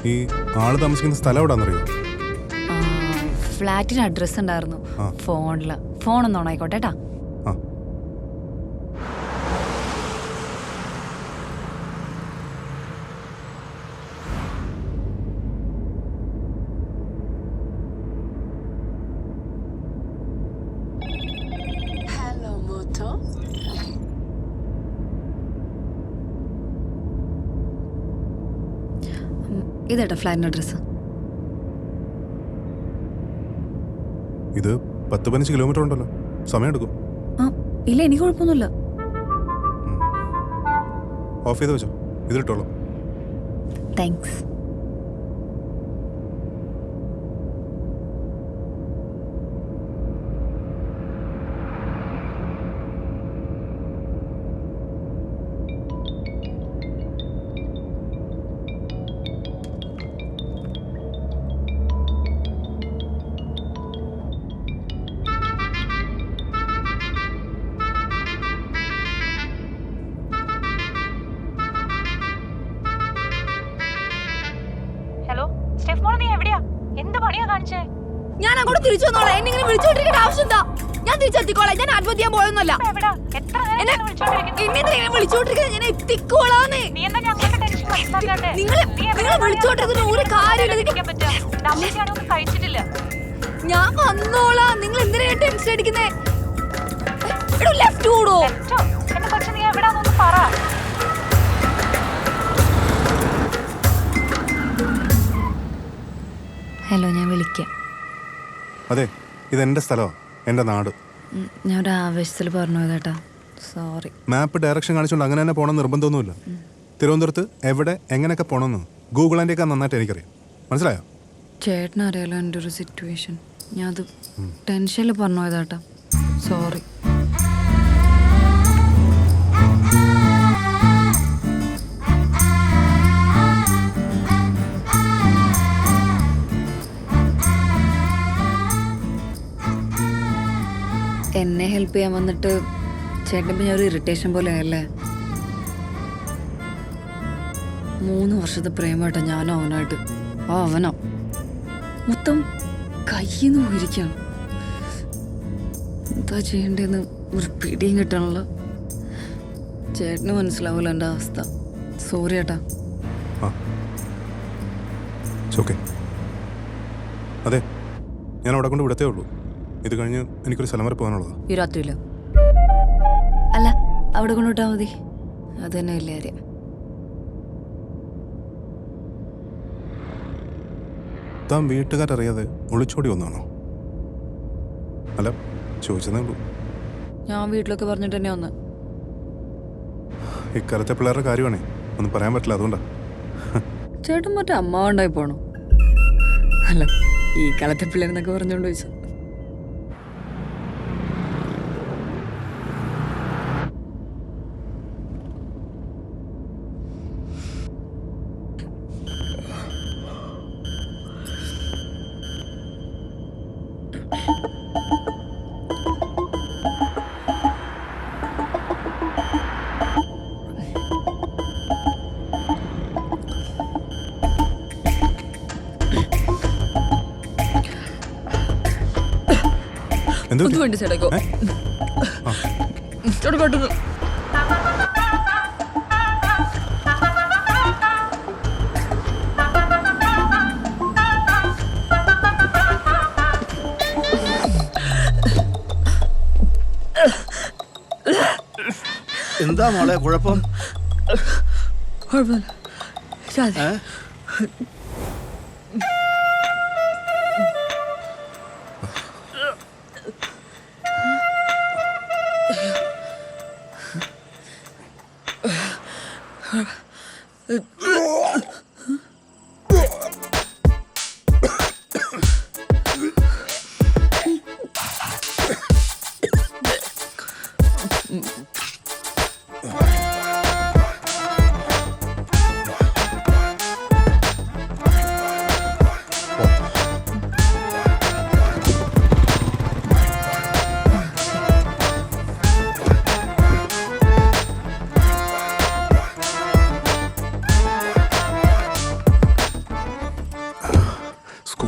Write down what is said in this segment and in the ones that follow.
ഈ ആള് താമസിക്കുന്ന സ്ഥലം എവിടാന്നറിയോ? ഫ്ലാറ്റിന് അഡ്രസ് ഉണ്ടായിരുന്നു ഫോണില്. ഫോണൊന്ന് ഓണായിക്കോട്ടെ കേട്ടാ. ഇതേട്ടാ ഫ്ലാറ്റിന് അഡ്രസ്. ഇത് 10-15 കിലോമീറ്റർ ഉണ്ടല്ലോ, സമയം എടുക്കും. ഇല്ല, എനിക്ക് കുഴപ്പമൊന്നുമില്ല. ഓഫ് ചെയ്ത് വെച്ചോ, ഇതിലിട്ടോളൂ. താങ്ക്സ്. ഞാൻ അങ്ങോട്ട് തിരിച്ചു വന്നോളാം. എന്നെ ഇങ്ങനെ വിളിച്ചോണ്ടിരിക്കേണ്ട ആവശ്യം എന്താ? ഞാൻ തിരിച്ചെത്തിക്കോളാം. ഞാൻ ആത്മഹത്യ ചെയ്യാൻ പോയൊന്നുമല്ല. എന്നെ വിളിച്ചോണ്ടിരിക്കുന്നത് ഞാൻ എത്തിക്കോളാന്ന്. നിങ്ങൾ വിളിച്ചോണ്ടിരിക്കുന്ന ഒരു കാര്യമില്ല. ഞാൻ വന്നോളാം. നിങ്ങൾ എന്തിനാ ടെൻഷൻ അടിക്കുന്നേ? ലെഫ്റ്റ് കൂടോ? ഹലോ, ഞാൻ വിളിക്കാം. അതെ, ഇതെന്റെ സ്ഥലമാണ്, എന്റെ നാട്. ഞാൻ ഒരു ആവേശത്തിൽ പറഞ്ഞു കേട്ടാ, സോറി. മാപ്പ് ഡയറക്ഷൻ കാണിച്ചുകൊണ്ട് അങ്ങനെ തന്നെ പോകണം നിർബന്ധമൊന്നുമില്ല. തിരുവനന്തപുരത്ത് എവിടെ എങ്ങനെയൊക്കെ പോകണമെന്ന് ഗൂഗിൾ ആൻഡ് ഒക്കെ നന്നായിട്ട് എനിക്കറിയാം. മനസ്സിലായോ? ചേട്ടനറിയാലോ എൻ്റെ ഒരു സിറ്റുവേഷൻ. ഞാൻ അത് ടെൻഷനിൽ പറഞ്ഞു പോയതാട്ടാ, സോറി. എന്നെ ഹെൽപ്പ് ചെയ്യാൻ വന്നിട്ട് ചേട്ടനിപ്പോൾ ഞാൻ ഒരു ഇറിറ്റേഷൻ പോലെ ആയല്ലേ. 3 വർഷത്തെ പ്രേമമായിട്ടാ ഞാനും അവനായിട്ട്. അവനോ മൊത്തം കയ്യിൽ നിന്ന് പോയിരിക്കുകയാണ്. എന്താ ചെയ്യേണ്ടതെന്ന് ഒരു പിടിയും കിട്ടണല്ലോ. ചേട്ടന് മനസ്സിലാവില്ല എൻ്റെ അവസ്ഥ. സോറി ഏട്ടാ. അതെ, ഞാൻ അവിടെ കൊണ്ട് വിടത്തേ ഉള്ളൂ. ഇത് കഴിഞ്ഞ് എനിക്കൊരു സ്ഥലം വരെ പോകാനുള്ളതാ. ഈ രാത്രിയില്ല, അല്ല അവിടെ കൊണ്ടുവിട്ടാ മതി. അത് തന്നെ വലിയ കാര്യം. താൻ വീട്ടുകാരറിയാതെ ഒളിച്ചോടി വന്നാണോ? അല്ല, ചോദിച്ചതേ ഉള്ളൂ. ഞാൻ വീട്ടിലൊക്കെ പറഞ്ഞിട്ട് തന്നെ വന്ന്. ഇക്കാലത്തെ പിള്ളേരുടെ കാര്യമാണേ, ഒന്നും പറയാൻ പറ്റില്ല, അതുകൊണ്ടാ. ചേട്ടൻ മറ്റേ അമ്മ ഉണ്ടായി പോണോ? അല്ല, ഈ കാലത്തെ പിള്ളേരെന്നൊക്കെ പറഞ്ഞോണ്ട് ചോദിച്ചു. എന്ത് വേണ്ടി ചേട്ടോ പെട്ടെന്ന്. എന്താ മോളെ കുഴപ്പം? കുഴപ്പമില്ല.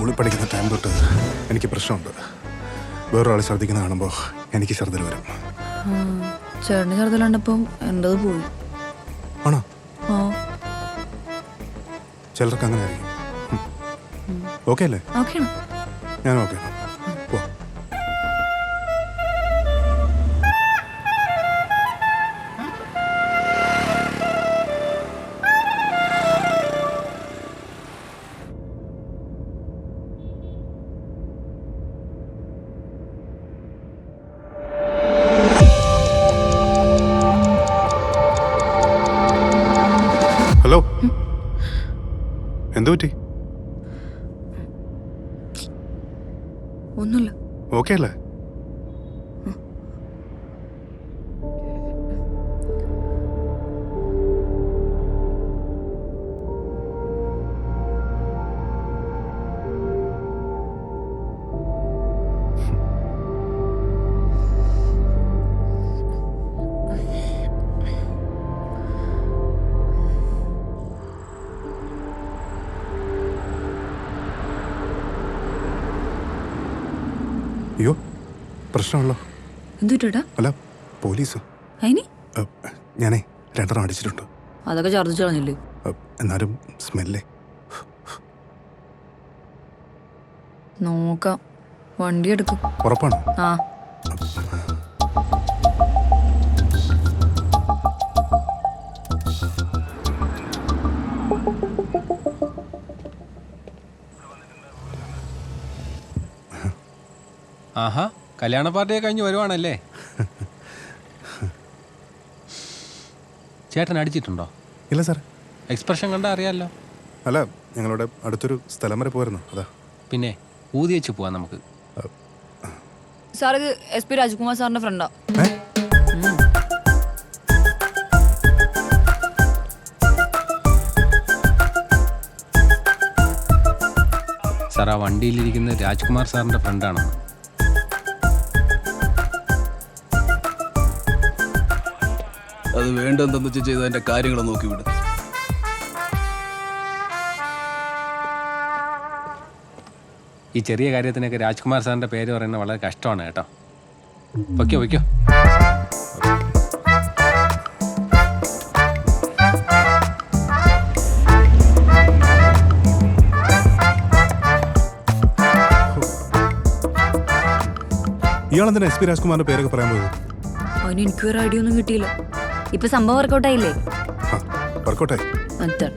സ്കൂളിൽ പഠിക്കുന്ന ടൈം തൊട്ട് എനിക്ക് പ്രശ്നമുണ്ട്. വേറൊരാൾ ഛർദ്ദിക്കുന്ന കാണുമ്പോൾ എനിക്ക് ഛർദ്ദിൽ വരും. ചേട്ടന് ചെറുതിലുണ്ടപ്പം എൻ്റെത് പോയി. ആണോ? ആ ചിലർക്ക് അങ്ങനെ ആയിരിക്കും. ഓക്കെ അല്ലേ? ഓക്കെയാണ്. ഞാൻ ഓക്കെ. പോ. ഹലോ, എന്തു പറ്റി? ഒന്നുമില്ല. ഓക്കെ അല്ലേ? അയ്യോ, പ്രശ്നമുള്ളോ? എന്തു പറ്റേട്ടാ? അല്ല, പോലീസ്. അതിന് ഞാനേ 2 അടിച്ചിട്ടുണ്ട്. അതൊക്കെ ഛർദ്ദിച്ചു കളഞ്ഞില്ലേ? എന്നാലും സ്മെല്ലേ. നോക്കാം. വണ്ടി എടുക്കും. ഉറപ്പാണോ? ആ ആഹാ, കല്യാണ പാർട്ടിയൊക്കെ കഴിഞ്ഞ് വരുവാണല്ലേ? ചേട്ടൻ അടിച്ചിട്ടുണ്ടോ? ഇല്ല സാർ. എക്സ്പ്രഷൻ കണ്ടാൽ അറിയാമല്ലോ. അല്ല, ഞങ്ങളുടെ അടുത്തൊരു സ്ഥലം വരെ പോയിരുന്നു, അതാ. പിന്നെ ഊതി വെച്ച് പോവാം നമുക്ക്. സാർ, ഇത് SP രാജ്കുമാർ സാറിന്റെ ഫ്രണ്ടാ. സാർ, ആ വണ്ടിയിലിരിക്കുന്ന രാജ്കുമാർ സാറിൻ്റെ ഫ്രണ്ടാണെന്ന്. അത് വേണ്ടെന്തെന്ന് വെച്ച് ചെയ്ത് അതിന്റെ കാര്യങ്ങൾ നോക്കി വിടും. ഈ ചെറിയ കാര്യത്തിനൊക്കെ രാജ്കുമാർ സാറിൻ്റെ പേര് പറയുന്നത് വളരെ കഷ്ടമാണ് കേട്ടോ. വയ്ക്കോ വയ്ക്കോ. ഇയാളെന്തിനാ SP രാജ്കുമാറിന്റെ പേരൊക്കെ പറയാൻ പോയത്? അതിന് എനിക്കൊരു ഐഡിയ ഒന്നും കിട്ടിയില്ല. ഇപ്പൊ സംഭവം വർക്കൗട്ടായില്ലേ? വർക്കൗട്ടായി. അതാണ്